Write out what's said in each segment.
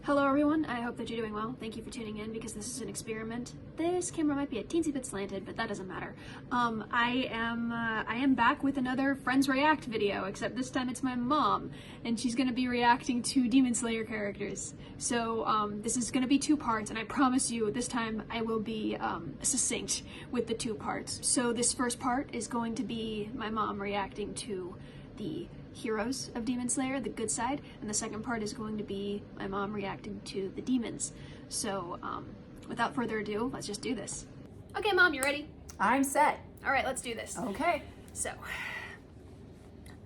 Hello everyone, I hope that you're doing well. Thank you for tuning in because this is an experiment. This camera might be a teensy bit slanted, but that doesn't matter. I am back with another Friends React video, except this time it's my mom, and she's gonna be reacting to Demon Slayer characters. So this is gonna be two parts, and I promise you this time I will be succinct with the two parts. So this first part is going to be my mom reacting to the heroes of Demon Slayer, the good side, and the second part is going to be my mom reacting to the demons. So without further ado, let's just do this. Okay, Mom, you ready? I'm set. All right, let's do this. Okay. So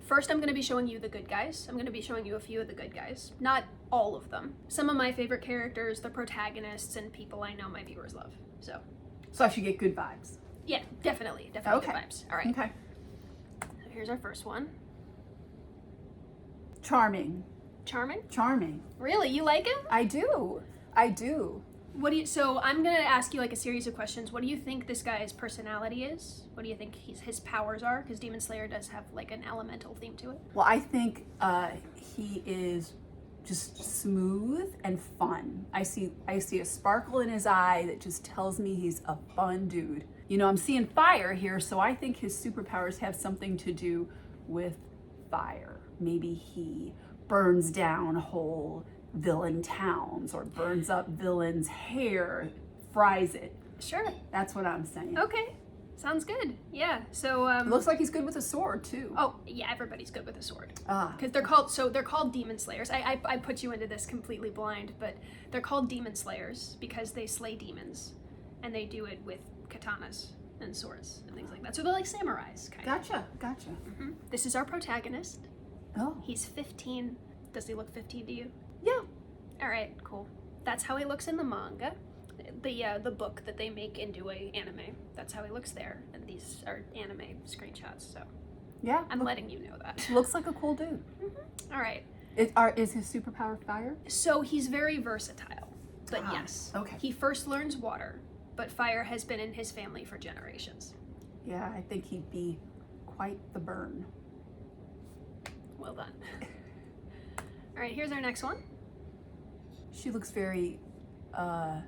first I'm going to be showing you the good guys. I'm going to be showing you a few of the good guys, not all of them. Some of my favorite characters, the protagonists, and people I know my viewers love. So I should get good vibes. yeah, definitely Okay. good vibes. All right. Okay. Here's our first one. Charming. Charming? Charming. Really? You like him? I do. I do. So I'm gonna ask you like a series of questions. What do you think this guy's personality is? What do you think his powers are? Because Demon Slayer does have like an elemental theme to it. Well, I think he is just smooth and fun. I see a sparkle in his eye that just tells me he's a fun dude. You know, I'm seeing fire here, so I think his superpowers have something to do with fire. Maybe he burns down whole villain towns or burns up villains' hair, fries it. Sure. That's what I'm saying. Okay. Sounds good. Yeah. So It looks like he's good with a sword too. oh yeah, everybody's good with a sword. Because They're called Demon Slayers. I put you into this completely blind, but they're called Demon Slayers because they slay demons, and they do it with katanas and swords and things like that. So they're like samurais, kind of. Gotcha. Mm-hmm. This is our protagonist. Oh. He's 15. Does he look 15 to you? Yeah. All right, cool. That's how he looks in the manga. The book that they make into a anime. That's how he looks there. And these are anime screenshots, so Yeah. I'm letting you know that. Looks like a cool dude. Mm-hmm. All right. Is his superpower fire? So he's very versatile, but yes. Okay. He first learns water, but fire has been in his family for generations. Yeah, I think he'd be quite the burn. Well done. All right, here's our next one. She looks very, I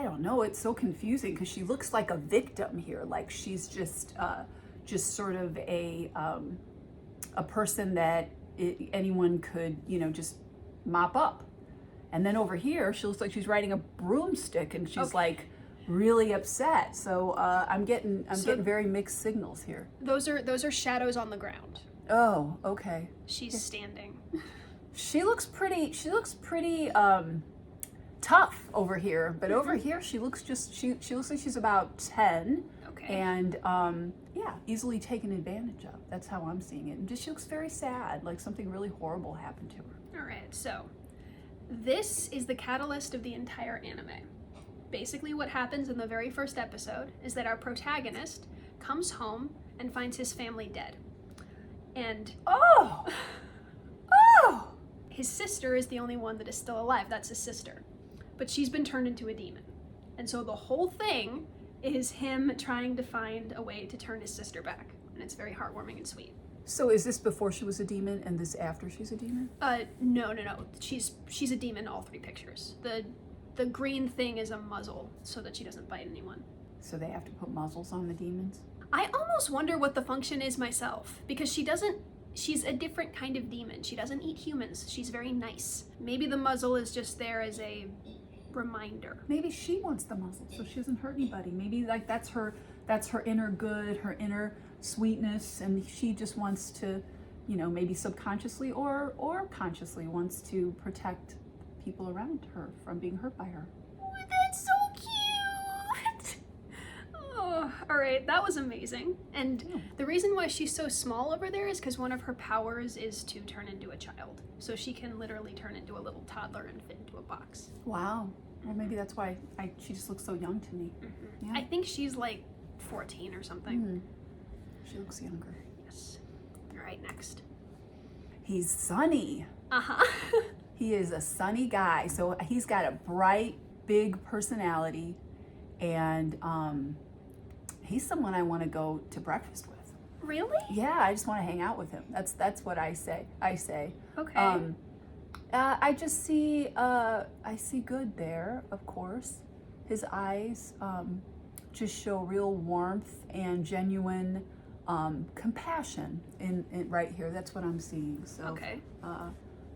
don't know, it's so confusing because she looks like a victim here. Like she's just sort of a person that anyone could, you know, just mop up. And then over here, she looks like she's riding a broomstick and she's like really upset. So I'm getting very mixed signals here. Those are shadows on the ground. Oh, okay. She's standing. She looks pretty tough over here, but over here she looks like she's about 10. Okay. And yeah, easily taken advantage of. That's how I'm seeing it. And just she looks very sad, like something really horrible happened to her. All right, so this is the catalyst of the entire anime. Basically what happens in the very first episode is that our protagonist comes home and finds his family dead. And his sister is the only one that is still alive. That's his sister. But she's been turned into a demon. And so the whole thing is him trying to find a way to turn his sister back. And it's very heartwarming and sweet. So is this before she was a demon and this after she's a demon? No. She's a demon in all three pictures. The green thing is a muzzle so that she doesn't bite anyone. So they have to put muzzles on the demons? I almost wonder what the function is myself, because she's a different kind of demon. She doesn't eat humans. She's very nice. Maybe the muzzle is just there as a reminder. Maybe she wants the muzzle so she doesn't hurt anybody. Maybe like that's her inner good, her inner sweetness, and she just wants to, you know, maybe subconsciously or consciously wants to protect people around her from being hurt by her. Oh, that's so cute. Oh, all right, that was amazing. And the reason why she's so small over there is because one of her powers is to turn into a child. So she can literally turn into a little toddler and fit into a box. Wow. Well, maybe that's why she just looks so young to me. Mm-hmm. Yeah. I think she's like 14 or something. Mm. She looks younger. Yes. All right, next. He's sunny. Uh-huh. He is a sunny guy. So he's got a bright, big personality, and he's someone I want to go to breakfast with. Really? Yeah, I just want to hang out with him. That's what I say. Okay. I just see, I see good there, of course. His eyes just show real warmth and genuine compassion in right here. That's what I'm seeing. So, Okay.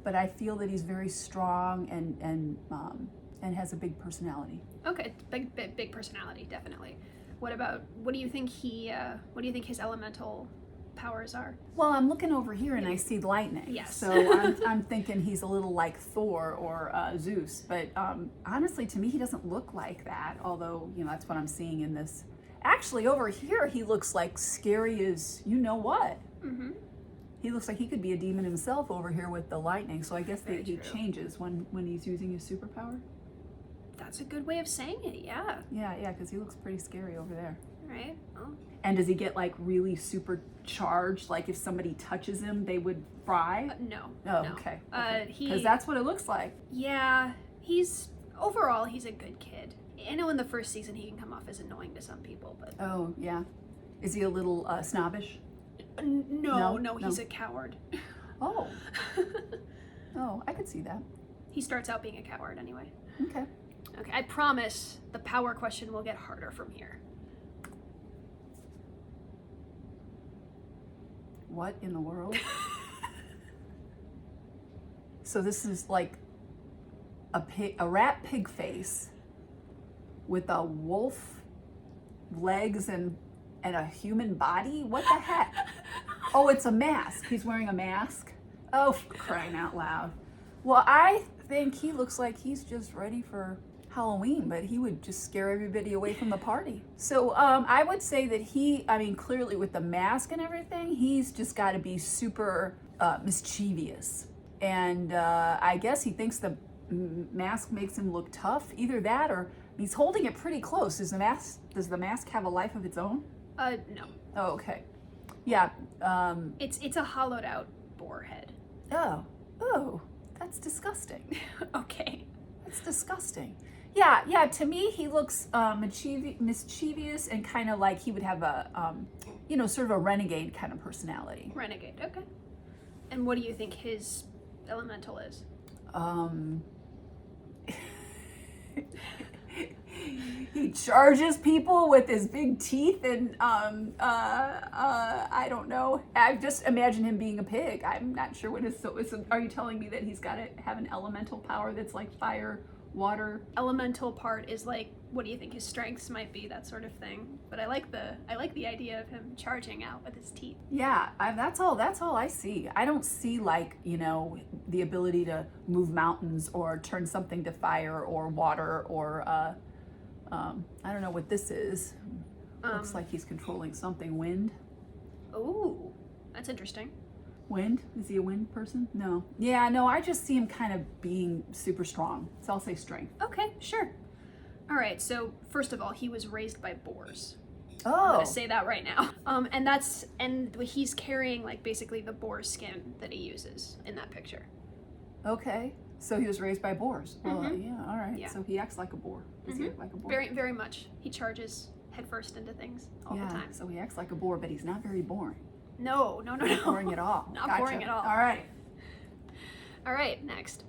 But I feel that he's very strong and has a big personality. Okay, big personality, definitely. What do you think what do you think his elemental powers are? Well, I'm looking over here and I see lightning. Yes. So I'm thinking he's a little like Thor or Zeus. But honestly, to me, he doesn't look like that. Although, you know, that's what I'm seeing in this. Actually, over here, he looks like scary as you know what. Mm-hmm. He looks like he could be a demon himself over here with the lightning. So I guess Very he true. changes when he's using his superpower. That's a good way of saying it, yeah. Yeah, because he looks pretty scary over there. Right? Oh. And does he get like really supercharged? Like if somebody touches him, they would fry? No. Oh, no. okay. He. Because that's what it looks like. Yeah, overall he's a good kid. I know in the first season he can come off as annoying to some people, but Oh, yeah. Is he a little snobbish? no, he's a coward. Oh. Oh, I could see that. He starts out being a coward anyway. Okay. Okay, I promise the power question will get harder from here. What in the world? So this is like a rat pig face with a wolf legs and a human body? What the heck? Oh, it's a mask. He's wearing a mask. Oh, for crying out loud. Well, I think he looks like he's just ready for Halloween, but he would just scare everybody away from the party. So I would say that clearly with the mask and everything, he's just got to be super mischievous. And I guess he thinks the mask makes him look tough. Either that or he's holding it pretty close. Does the mask have a life of its own? No. Oh, okay. Yeah. It's a hollowed out boar head. Oh, that's disgusting. Okay. That's disgusting. Yeah, to me, he looks mischievous and kind of like he would have a, sort of a renegade kind of personality. Renegade, okay. And what do you think his elemental is? He charges people with his big teeth and, I don't know. I just imagine him being a pig. I'm not sure what are you telling me that he's got to have an elemental power that's like fire, water? Elemental part is like, what do you think his strengths might be, that sort of thing. But I like the idea of him charging out with his teeth. Yeah, that's all I see. I don't see like, the ability to move mountains or turn something to fire or water or I don't know what this is. Looks like he's controlling something. Wind? Oh, that's interesting. Wind? Is he a wind person? No. Yeah, no, I just see him kind of being super strong. So I'll say strength. Okay, sure. All right, so first of all, he was raised by boars. Oh. I'm gonna say that right now. And he's carrying like basically the boar skin that he uses in that picture. Okay. So he was raised by boars. Well, yeah, all right. Yeah. So he acts like a boar. Does he act like a boar? Very, very much. He charges headfirst into things all the time. So he acts like a boar, but he's not very boring. No. Not boring at all. Not Gotcha. boring at all. All right. All right, next.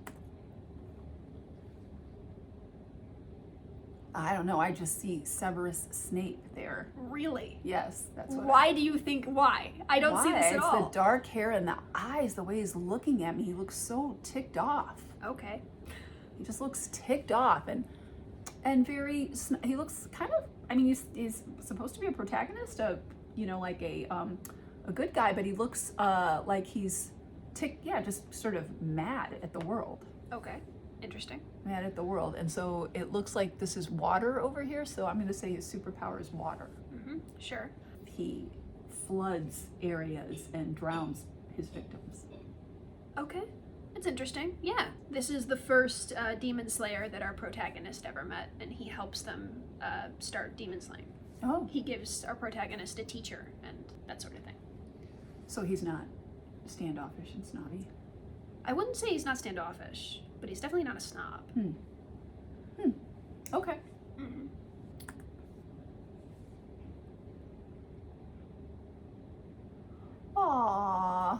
I don't know. I just see Severus Snape there. Really? Yes, that's what. Why do you think? Why? I don't see this at all. It's the dark hair and the eyes, the way he's looking at me. He looks so ticked off. Okay. He just looks ticked off and very. He looks kind of. I mean, he's supposed to be a protagonist, like a good guy, but he looks like he's ticked. Yeah, just sort of mad at the world. Okay. Interesting. Mad at the world. And so it looks like this is water over here, so I'm going to say his superpower is water. Sure. He floods areas and drowns his victims. Okay. That's interesting. Yeah. This is the first demon slayer that our protagonist ever met, and he helps them start demon slaying. Oh. He gives our protagonist a teacher and that sort of thing. So he's not standoffish and snobby. I wouldn't say he's not standoffish, but he's definitely not a snob. Okay. Aww.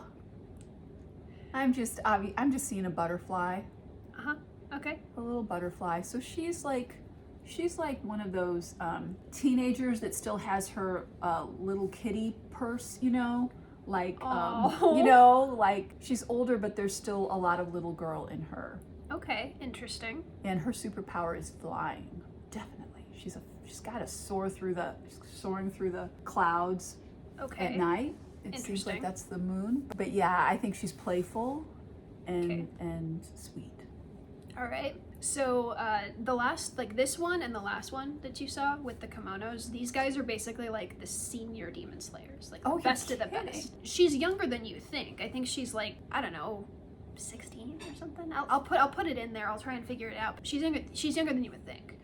I'm just seeing a butterfly. Uh-huh. Okay. A little butterfly. So she's like one of those teenagers that still has her little kitty purse, you know, like you know, like she's older, but there's still a lot of little girl in her. Okay, interesting. And her superpower is flying. Definitely, she's got to soaring through the clouds. Okay. At night. It seems like that's the moon. But yeah, I think she's playful and sweet. All right. So the last, like this one and the last one that you saw with the kimonos, these guys are basically like the senior demon slayers, like the best of the best. She's younger than you think. I think she's like, I don't know, 16 or something. I'll put it in there. I'll try and figure it out. She's younger than you would think.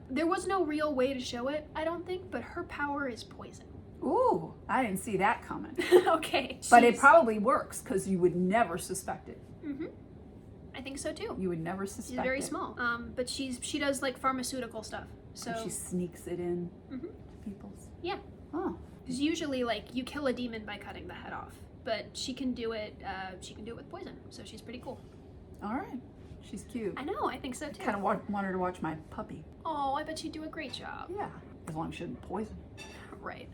There was no real way to show it, I don't think, but her power is poison. Ooh, I didn't see that coming. Okay. But it probably works because you would never suspect it. Mm-hmm. I think so too. You would never suspect it. She's very small. But she does like pharmaceutical stuff. So and she sneaks it in to people's. Yeah. Oh. Because usually like you kill a demon by cutting the head off, but she can do it. She can do it with poison. So she's pretty cool. All right. She's cute. I know. I think so too. Kind of want her to watch my puppy. Oh, I bet she'd do a great job. Yeah, as long as she didn't poison. Right.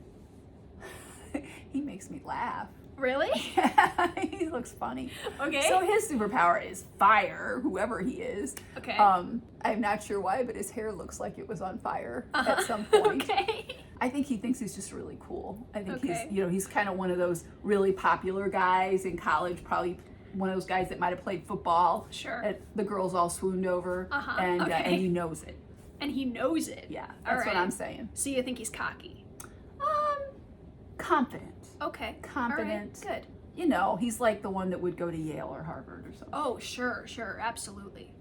He makes me laugh. Really? Yeah, he looks funny. Okay. So his superpower is fire, whoever he is. Okay. I'm not sure why, but his hair looks like it was on fire at some point. Okay. I think he thinks he's just really cool. I think Okay. he's kind of one of those really popular guys in college, probably one of those guys that might have played football. Sure. That the girls all swooned over, and he knows it. And he knows it. Yeah, that's what I'm saying. So you think he's cocky? Confident. Okay. Confident. All right. Good. You know, he's like the one that would go to Yale or Harvard or something. Oh, sure, absolutely.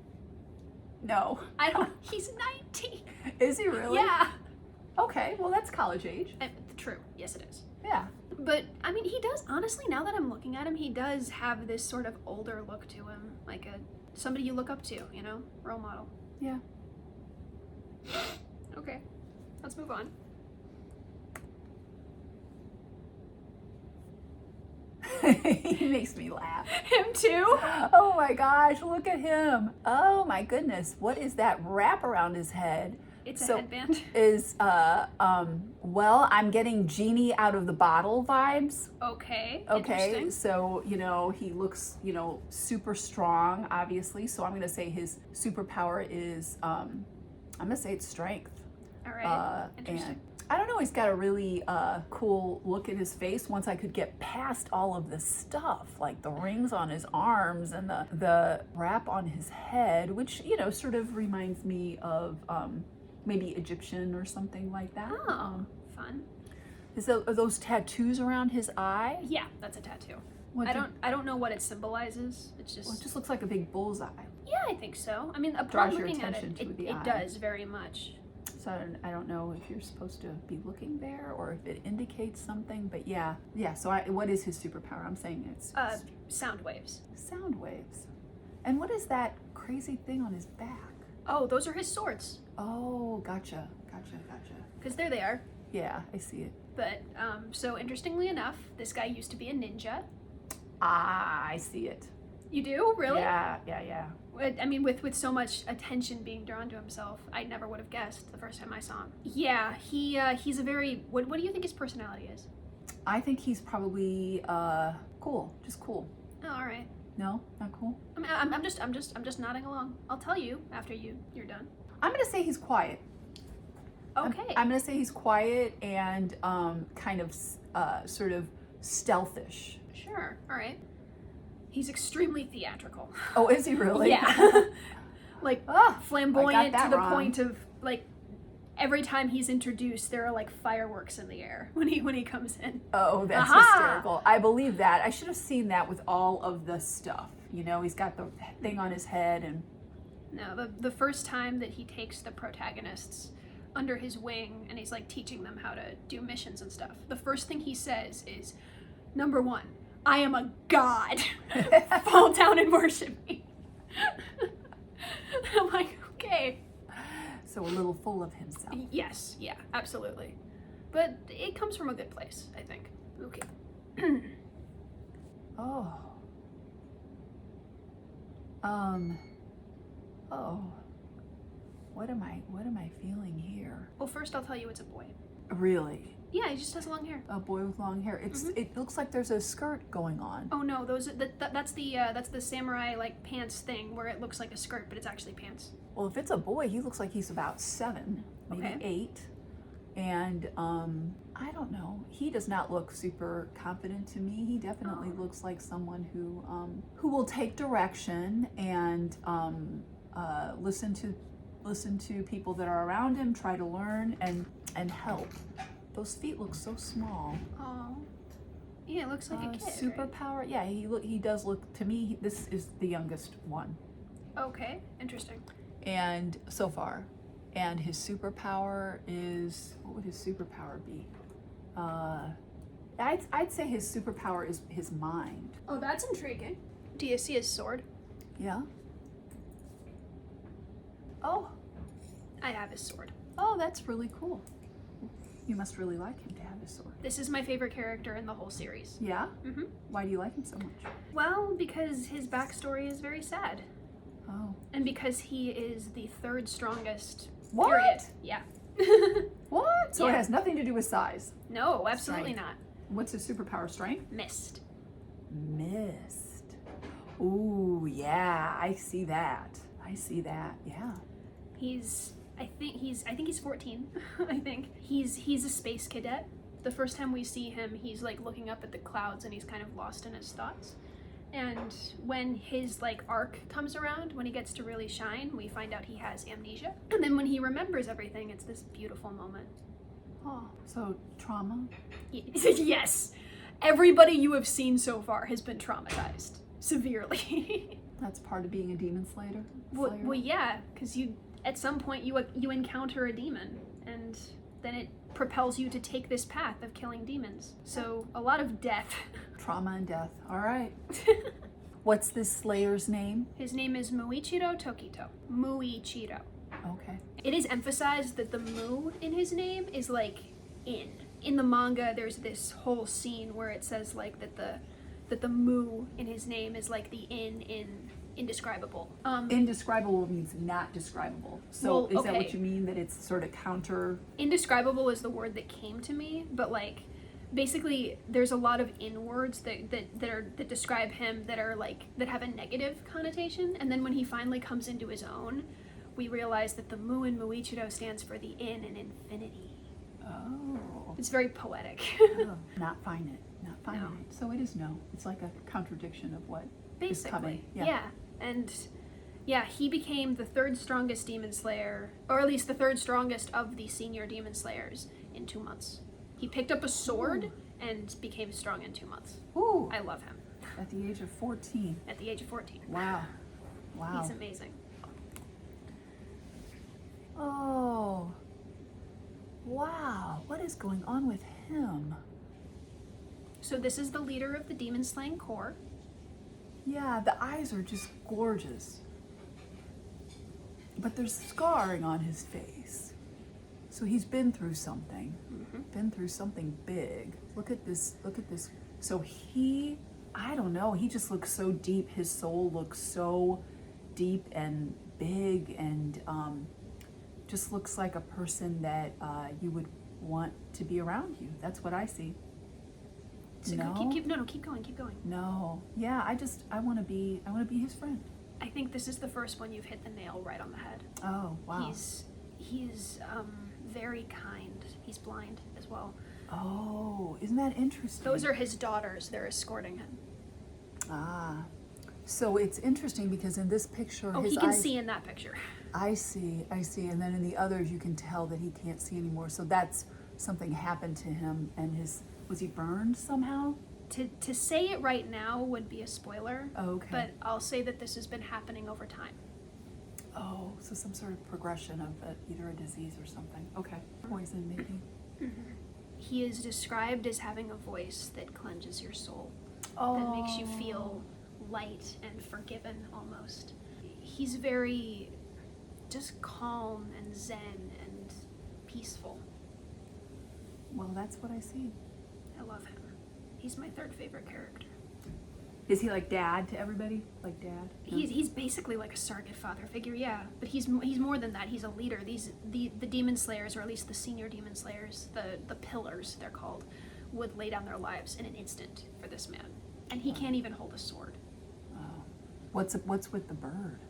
No. I don't. He's 19. Is he really? Yeah. Okay, well that's college age. True. Yes, it is. Yeah. But I mean, he does. Honestly, now that I'm looking at him, he does have this sort of older look to him, like somebody you look up to. You know, role model. Yeah. Okay. Let's move on. He makes me laugh. Him too? Oh my gosh, look at him. Oh my goodness. What is that wrap around his head? It's a headband. Well, I'm getting genie out of the bottle vibes. Okay. Okay. So, you know, he looks, you know, super strong, obviously. So I'm gonna say his superpower is I'm gonna say it's strength. All right. Interesting. And I don't know, he's got a really cool look in his face once I could get past all of the stuff, like the rings on his arms and the wrap on his head, which, you know, sort of reminds me of maybe Egyptian or something like that. Oh, fun. Are those tattoos around his eye? Yeah, that's a tattoo. I don't know what it symbolizes. It's just... Well, it just looks like a big bullseye. Yeah, I think so. I mean, upon Draws your looking at attention it, to the eye. it does very much. So I don't know if you're supposed to be looking there or if it indicates something, but yeah. So what is his superpower? I'm saying it's sound waves. Sound waves. And what is that crazy thing on his back? Oh, those are his swords. Oh, gotcha. Because there they are. Yeah, I see it. But so interestingly enough, this guy used to be a ninja. Ah, I see it. You do? Really? Yeah. I mean, with so much attention being drawn to himself, I never would have guessed the first time I saw him. Yeah, he's a very... What do you think his personality is? I think he's probably cool. Just cool. Oh, all right. No, not cool. I mean, I'm just nodding along. I'll tell you after you're done. I'm gonna say he's quiet. Okay. I'm gonna say he's quiet and kind of sort of stealthish. Sure. All right. He's extremely theatrical. Oh, is he really? Yeah. Like flamboyant to the wrong. point of like every time he's introduced, there are like fireworks in the air when he comes in. Oh, that's hysterical. I believe that. I should have seen that with all of the stuff. You know, he's got the thing on his head and... No, the first time that he takes the protagonists under his wing and he's like teaching them how to do missions and stuff, the first thing he says is, number 1, I am a god. Fall down and worship me. I'm like, okay. So a little full of himself. Yes, yeah, absolutely. But it comes from a good place, I think. Okay. Oh. Oh, what am I feeling here? Well, first I'll tell you it's a boy. Really? Yeah, he just has long hair. A boy with long hair. It looks like there's a skirt going on. Oh no, that's the samurai like pants thing where it looks like a skirt, but it's actually pants. Well, if it's a boy, he looks like he's about 7, maybe Okay. 8. And I don't know. He does not look super confident to me. He definitely looks like someone who will take direction and listen to people that are around him, try to learn and help. Those feet look so small. Oh. Yeah, it looks like a kid. Superpower. Right? Yeah, he does look to me. This is the youngest one. Okay, interesting. And so far. And his superpower is, what would his superpower be? I'd say his superpower is his mind. Oh, that's intriguing. Do you see his sword? Yeah. Oh, I have his sword. oh, that's really cool. You must really like him to have his sword. This is my favorite character in the whole series. Yeah? Mm-hmm. Why do you like him so much? Well, because his backstory is very sad. Oh. And because he is the 3rd strongest. What? Period. Yeah. What? So Yeah. it has nothing to do with size. No, absolutely Strength. not. What's his superpower? Strength? Mist. Mist. Ooh, yeah, I see that. Yeah. I think he's 14. I think he's a space cadet. The first time we see him, he's like looking up at the clouds and he's kind of lost in his thoughts. And when his like arc comes around, when he gets to really shine, we find out he has amnesia. And then when he remembers everything, it's this beautiful moment. Oh, so trauma? Yes. Everybody you have seen so far has been traumatized severely. That's part of being a demon slayer? Well, yeah, because at some point you encounter a demon, and then it propels you to take this path of killing demons. So a lot of death. Trauma and death. All right. What's this slayer's name? His name is Muichiro Tokito. Muichiro. Okay. It is emphasized that the mu in his name is like in. In the manga, there's this whole scene where it says like that the mu in his name is like the in indescribable. Indescribable means not describable. So Well, is that what okay. you mean? That it's sort of counter? Indescribable is the word that came to me, but like basically there's a lot of in words that describe him that are like that have a negative connotation, and then when he finally comes into his own, we realize that the mu in Muichiro stands for the in infinity. Oh. It's very poetic. Oh. Not finite. Not finite. No. So it is no. It's like a contradiction of what is Basically, coming. yeah. And yeah, he became the 3rd strongest demon slayer, or at least the 3rd strongest of the senior demon slayers in 2 months. He picked up a sword and became strong in 2 months. Ooh. I love him. At the age of 14. At the age of 14. Wow. Wow. He's amazing. Oh. Wow. What is going on with him? So this is the leader of the demon slaying corps. Yeah, the eyes are just gorgeous. But there's scarring on his face. So he's been through something. Been through something big. Look at this. So I don't know, he just looks so deep. His soul looks so deep and big, and just looks like a person that you would want to be around you. That's what I see. So No? keep going. No. Yeah, I want to be his friend. I think this is the first one you've hit the nail right on the head. Oh, wow. He's very kind. He's blind as well. Oh, isn't that interesting? Those are his daughters. They're escorting him. Ah. So it's interesting because in this picture, Oh, his he can eyes, see in that picture. I see. And then in the others, you can tell that he can't see anymore. So that's something happened to him, and was he burned somehow? To say it right now would be a spoiler. Okay. But I'll say that this has been happening over time. Oh, so some sort of progression of either a disease or something. Okay. Poison, maybe. He is described as having a voice that cleanses your soul. Oh. That makes you feel light and forgiven almost. He's very just calm and zen and peaceful. Well, that's what I see. I love him. He's my 3rd favorite character. Is he like dad to everybody? Like dad? No? He's basically like a surrogate father figure, yeah. But he's more than that. He's a leader. The demon slayers, or at least the senior demon slayers, the pillars they're called, would lay down their lives in an instant for this man, and he can't even hold a sword. Oh, what's with the bird?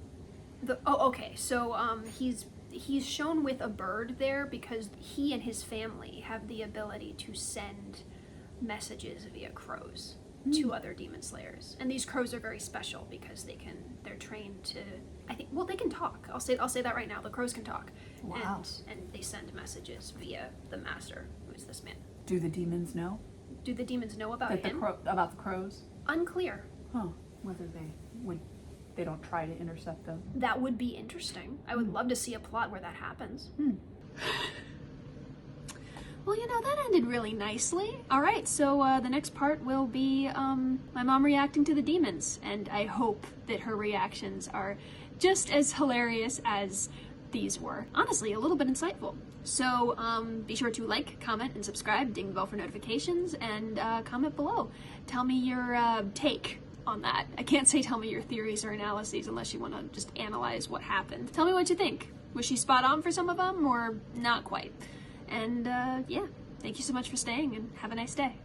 Okay. So he's shown with a bird there because he and his family have the ability to send messages via crows to other demon slayers, and these crows are very special because they're trained to, I think, well, they can talk. I'll say that right now. The crows can talk. Wow. And they send messages via the master, who is this man. Do the demons know? Do the demons know about That him? about the crows? Unclear. Huh. Whether they don't try to intercept them. That would be interesting. I would love to see a plot where that happens. Well, that ended really nicely. Alright, so the next part will be my mom reacting to the demons, and I hope that her reactions are just as hilarious as these were. Honestly, a little bit insightful. So be sure to like, comment, and subscribe, ding the bell for notifications, and comment below. Tell me your take on that. I can't say tell me your theories or analyses unless you want to just analyze what happened. Tell me what you think. Was she spot on for some of them, or not quite? And yeah, thank you so much for staying, and have a nice day.